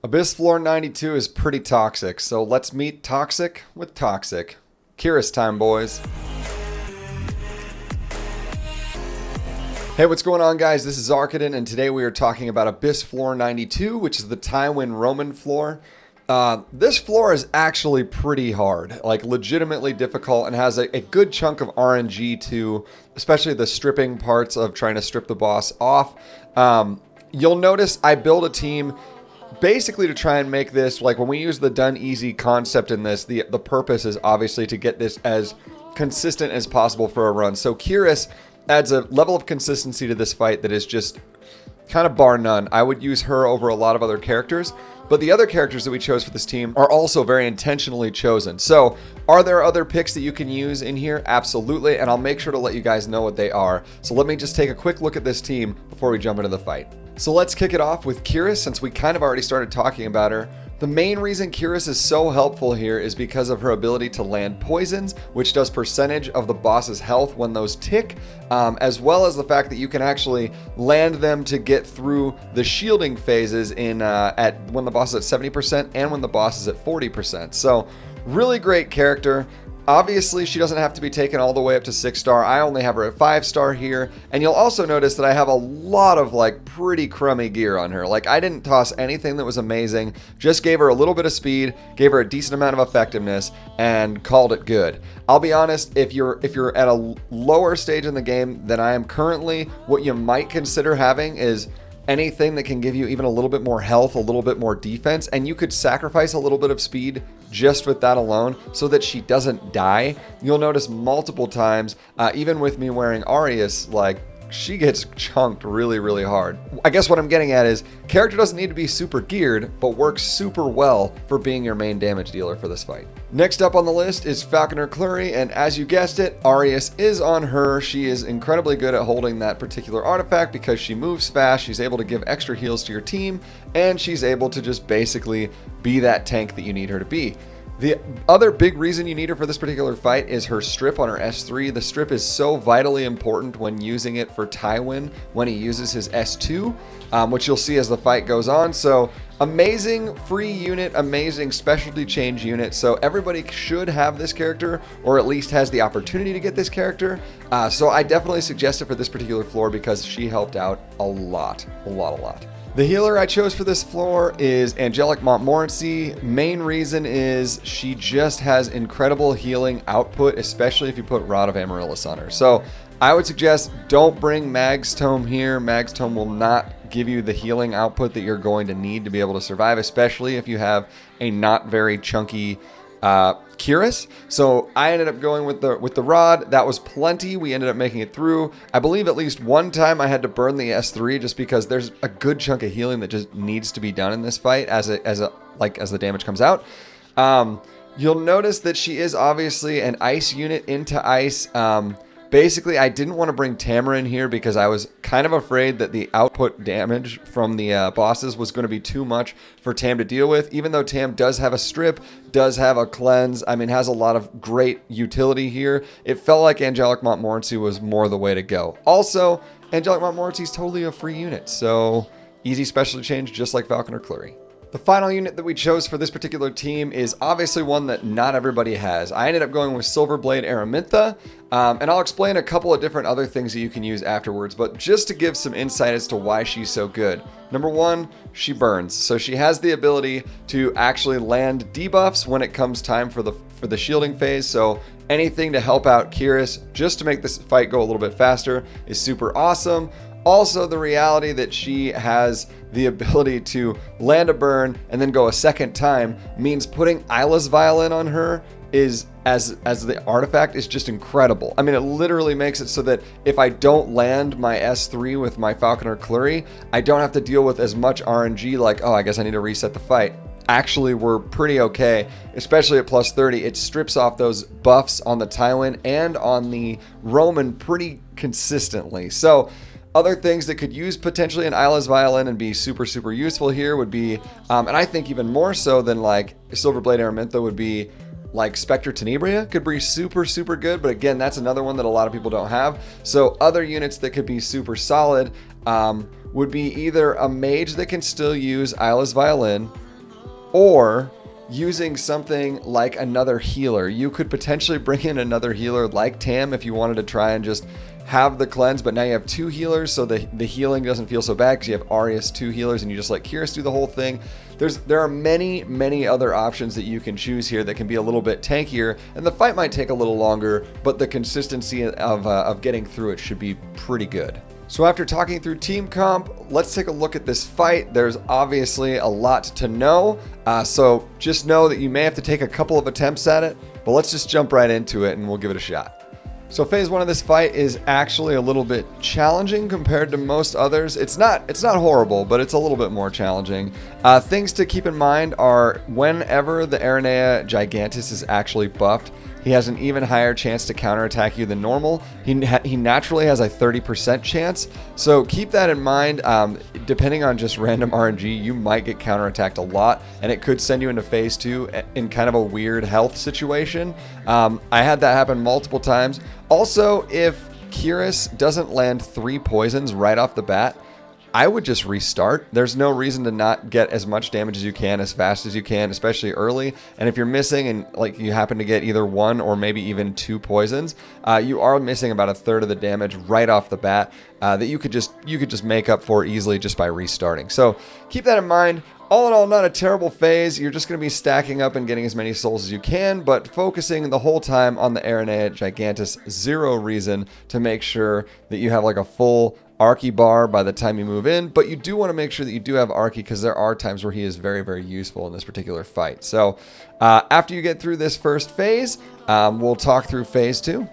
Abyss Floor 92 is pretty toxic, so let's meet Toxic with Toxic. Kiris time, boys. Hey, what's going on, guys? This is Arcaden, and today we are talking about Abyss Floor 92, which is the Tywin and Roman floor. This floor is actually pretty hard, like legitimately difficult, and has a good chunk of RNG too, especially the stripping parts of trying to strip the boss off. You'll notice I build a team basically to try and make this, like when we use the done easy concept in this, the purpose is obviously to get this as consistent as possible for a run. So Kiris adds a level of consistency to this fight that is just kind of bar none. I would use her over a lot of other characters, but the other characters that we chose for this team are also very intentionally chosen. So are there other picks that you can use in here? Absolutely, and I'll make sure to let you guys know what they are. So let me just take a quick look at this team before we jump into the fight. So let's kick it off with Kiris, since we kind of already started talking about her. The main reason Kiris is so helpful here is because of her ability to land poisons, which does percentage of the boss's health when those tick, as well as the fact that you can actually land them to get through the shielding phases in when the boss is at 70% and when the boss is at 40%. So really great character. Obviously, she doesn't have to be taken all the way up to 6-star. I only have her at 5-star here. And you'll also notice that I have a lot of like pretty crummy gear on her. Like I didn't toss anything that was amazing. Just gave her a little bit of speed, gave her a decent amount of effectiveness, and called it good. I'll be honest, if you're at a lower stage in the game than I am currently, what you might consider having is anything that can give you even a little bit more health, a little bit more defense, and you could sacrifice a little bit of speed just with that alone so that she doesn't die. You'll notice multiple times, even with me wearing Arius, like she gets chunked really, really hard. I guess what I'm getting at is character doesn't need to be super geared, but works super well for being your main damage dealer for this fight. Next up on the list is Falconer Kluri, and as you guessed it, Arius is on her. She is incredibly good at holding that particular artifact because she moves fast, she's able to give extra heals to your team, and she's able to just basically be that tank that you need her to be. The other big reason you need her for this particular fight is her strip on her S3. The strip is so vitally important when using it for Tywin when he uses his S2, which you'll see as the fight goes on. So amazing free unit, amazing specialty change unit. So everybody should have this character, or at least has the opportunity to get this character. So I definitely suggest it for this particular floor because she helped out a lot. The healer I chose for this floor is Angelic Montmorancy. Main reason is she just has incredible healing output, especially if you put Rod of Amaryllis on her. So I would suggest don't bring Mag's Tome here. Mag's Tome will not give you the healing output that you're going to need to be able to survive, especially if you have a not very chunky Kiris. So I ended up going with the rod. That was plenty. We ended up making it through. I believe at least one time I had to burn the S3 just because there's a good chunk of healing that just needs to be done in this fight as the damage comes out. You'll notice that she is obviously an ice unit into ice. Basically, I didn't want to bring Tamara in here because I was kind of afraid that the output damage from the bosses was going to be too much for Tam to deal with. Even though Tam does have a strip, does have a cleanse, I mean, has a lot of great utility here. It felt like Angelic Montmorancy was more the way to go. Also, Angelic Montmorancy is totally a free unit, so easy specialty change just like Falconer Kluri. The final unit that we chose for this particular team is obviously one that not everybody has. I ended up going with Silverblade Aramintha, and I'll explain a couple of different other things that you can use afterwards, but just to give some insight as to why she's so good. Number one, she burns. So she has the ability to actually land debuffs when it comes time for the shielding phase. So anything to help out Kiris just to make this fight go a little bit faster is super awesome. Also, the reality that she has the ability to land a burn and then go a second time means putting Isla's Violin on her is as the artifact is just incredible. I mean, it literally makes it so that if I don't land my S3 with my Falconer Kluri, I don't have to deal with as much RNG like, oh, I guess I need to reset the fight. Actually, we're pretty okay, especially at plus 30. It strips off those buffs on the Tywin and on the Roman pretty consistently. So other things that could use potentially an Isla's Violin and be super, super useful here would be, and I think even more so than like Silverblade Aramintha would be like Spectre Tenebria could be super, super good. But again, that's another one that a lot of people don't have. So other units that could be super solid would be either a mage that can still use Isla's Violin, or using something like another healer. You could potentially bring in another healer like Tam if you wanted to try and just have the cleanse, but now you have 2 healers, so the healing doesn't feel so bad because you have Arius 2 healers and you just let Kiris do the whole thing. There are many other options that you can choose here that can be a little bit tankier, and the fight might take a little longer, but the consistency of getting through it should be pretty good. So after talking through team comp, let's take a look at this fight. There's obviously a lot to know, so just know that you may have to take a couple of attempts at it, but let's just jump right into it and we'll give it a shot. So phase 1 of this fight is actually a little bit challenging compared to most others. It's not horrible, but it's a little bit more challenging. Things to keep in mind are whenever the Aranea Gigantus is actually buffed, he has an even higher chance to counterattack you than normal. He naturally has a 30% chance, so keep that in mind. Depending on just random RNG, you might get counterattacked a lot, and it could send you into phase 2 in kind of a weird health situation. I had that happen multiple times. Also, if Kiris doesn't land 3 poisons right off the bat, I would just restart. There's no reason to not get as much damage as you can, as fast as you can, especially early. And if you're missing and like you happen to get either 1 or maybe even 2 poisons, you are missing about 1/3 of the damage right off the bat that you could just make up for easily just by restarting. So keep that in mind. All in all, not a terrible phase. You're just going to be stacking up and getting as many souls as you can, but focusing the whole time on the Aranea Gigantus. Zero reason to make sure that you have like a full Archie bar by the time you move in, but you do want to make sure that you do have Archie because there are times where he is very useful in this particular fight. So after you get through this first phase, we'll talk through phase 2.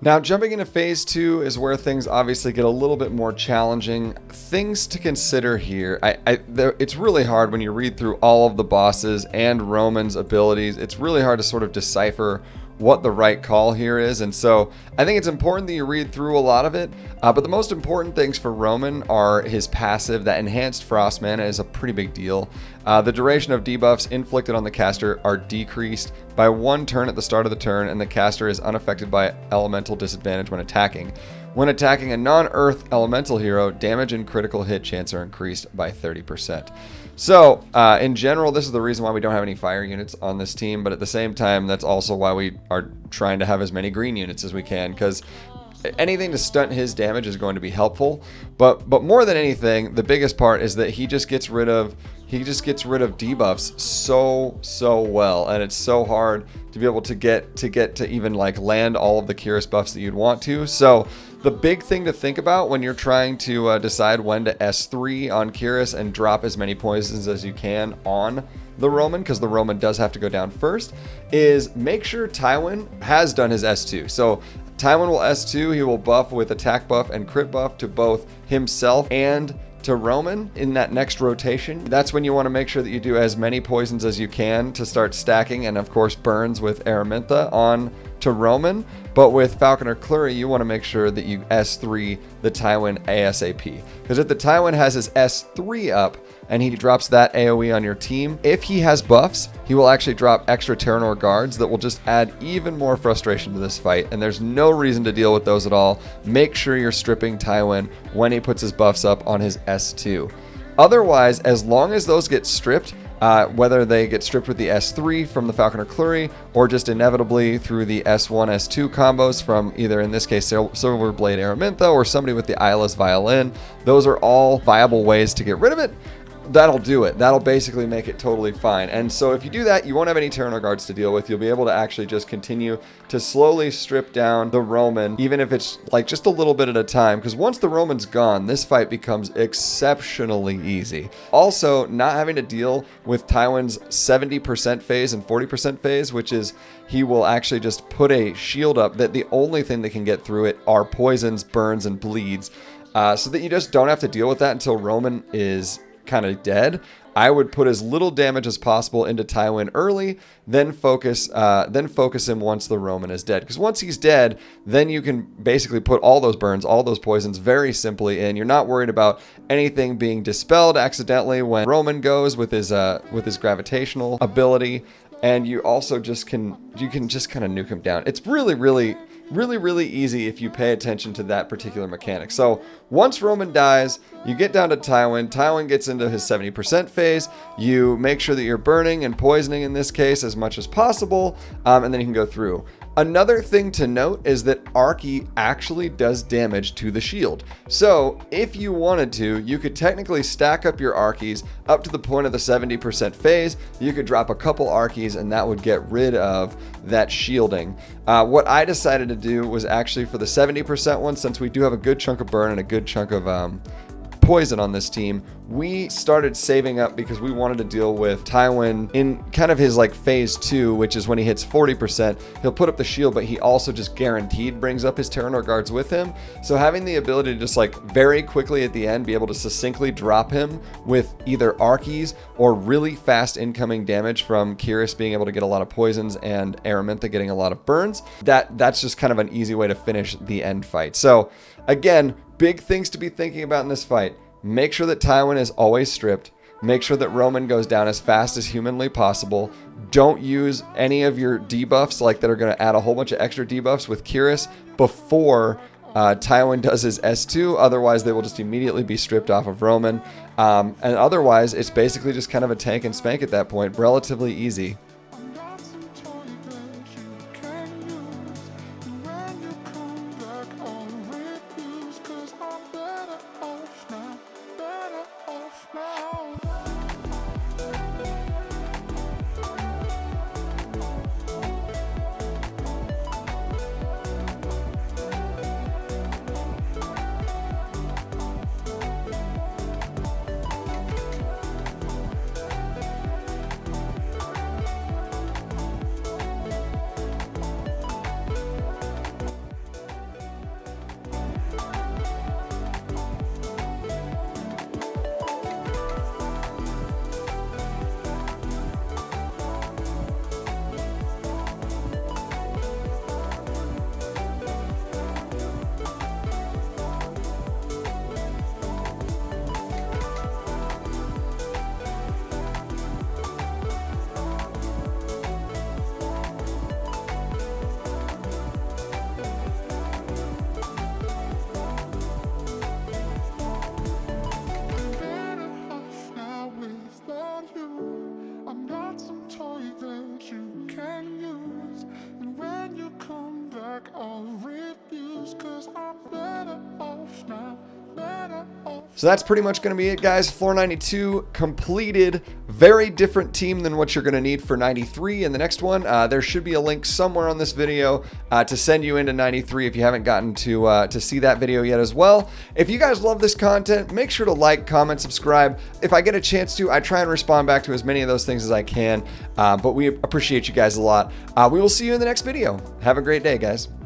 Now, jumping into phase 2 is where things obviously get a little bit more challenging. Things to consider here. It's really hard when you read through all of the bosses and Roman's abilities. It's really hard to sort of decipher what the right call here is, and so I think it's important that you read through a lot of it, but the most important things for Roman are his passive. That enhanced frost mana is a pretty big deal. The duration of debuffs inflicted on the caster are decreased by 1 turn at the start of the turn, and the caster is unaffected by elemental disadvantage when attacking. When attacking a non-earth elemental hero, damage and critical hit chance are increased by 30%. So, in general, this is the reason why we don't have any fire units on this team, but at the same time, that's also why we are trying to have as many green units as we can, because anything to stunt his damage is going to be helpful. But more than anything, the biggest part is that he just gets rid of debuffs so well, and it's so hard to be able to get to even like land all of the Kiris buffs that you'd want to. So the big thing to think about when you're trying to decide when to S3 on Kiris and drop as many poisons as you can on the Roman, because the Roman does have to go down first, is make sure Tywin has done his S2. So Tywin will S2, he will buff with attack buff and crit buff to both himself and to Roman in that next rotation. That's when you want to make sure that you do as many poisons as you can to start stacking, and of course burns with Aramintha on to Roman. But with Falconer Kluri, you want to make sure that you S3 the Tywin ASAP. Because if the Tywin has his S3 up and he drops that AoE on your team, if he has buffs, he will actually drop extra Terranor guards that will just add even more frustration to this fight, and there's no reason to deal with those at all. Make sure you're stripping Tywin when he puts his buffs up on his S2. Otherwise, as long as those get stripped, whether they get stripped with the S3 from the Falconer Kluri or just inevitably through the S1, S2 combos from either, in this case, Silverblade Aramintha or somebody with the Eyeless Violin, those are all viable ways to get rid of it. That'll do it. That'll basically make it totally fine. And so if you do that, you won't have any Terranor guards to deal with. You'll be able to actually just continue to slowly strip down the Roman, even if it's like just a little bit at a time, because once the Roman's gone, this fight becomes exceptionally easy. Also, not having to deal with Tywin's 70% phase and 40% phase, which is he will actually just put a shield up that the only thing that can get through it are poisons, burns, and bleeds, so that you just don't have to deal with that until Roman is kind of dead, I would put as little damage as possible into Tywin early, then focus him once the Roman is dead. Because once he's dead, then you can basically put all those burns, all those poisons very simply in. You're not worried about anything being dispelled accidentally when Roman goes with his gravitational ability, and you also just can just kind of nuke him down. It's really easy if you pay attention to that particular mechanic. So once Roman dies, you get down to Tywin. Tywin gets into his 70% phase. You make sure that you're burning and poisoning in this case as much as possible, and then you can go through. Another thing to note is that Archie actually does damage to the shield. So if you wanted to, you could technically stack up your Archies up to the point of the 70% phase. You could drop a couple Archies and that would get rid of that shielding. What I decided to do was actually for the 70% one, since we do have a good chunk of burn and a good chunk of poison on this team, we started saving up because we wanted to deal with Tywin in kind of his like phase 2, which is when he hits 40%. He'll put up the shield, but he also just guaranteed brings up his Terranor guards with him. So having the ability to just like very quickly at the end be able to succinctly drop him with either Archies or really fast incoming damage from Kiris being able to get a lot of poisons and Aramintha getting a lot of burns, that's just kind of an easy way to finish the end fight. So again, big things to be thinking about in this fight. Make sure that Tywin is always stripped. Make sure that Roman goes down as fast as humanly possible. Don't use any of your debuffs like that are going to add a whole bunch of extra debuffs with Kiris before Tywin does his S2. Otherwise, they will just immediately be stripped off of Roman. And otherwise, it's basically just kind of a tank and spank at that point. Relatively easy. So that's pretty much going to be it, guys. Floor 92 completed. Very different team than what you're going to need for 93 in the next one. There should be a link somewhere on this video to send you into 93 if you haven't gotten to see that video yet as well. If you guys love this content, make sure to like, comment, subscribe. If I get a chance to, I try and respond back to as many of those things as I can. But we appreciate you guys a lot. We will see you in the next video. Have a great day, guys.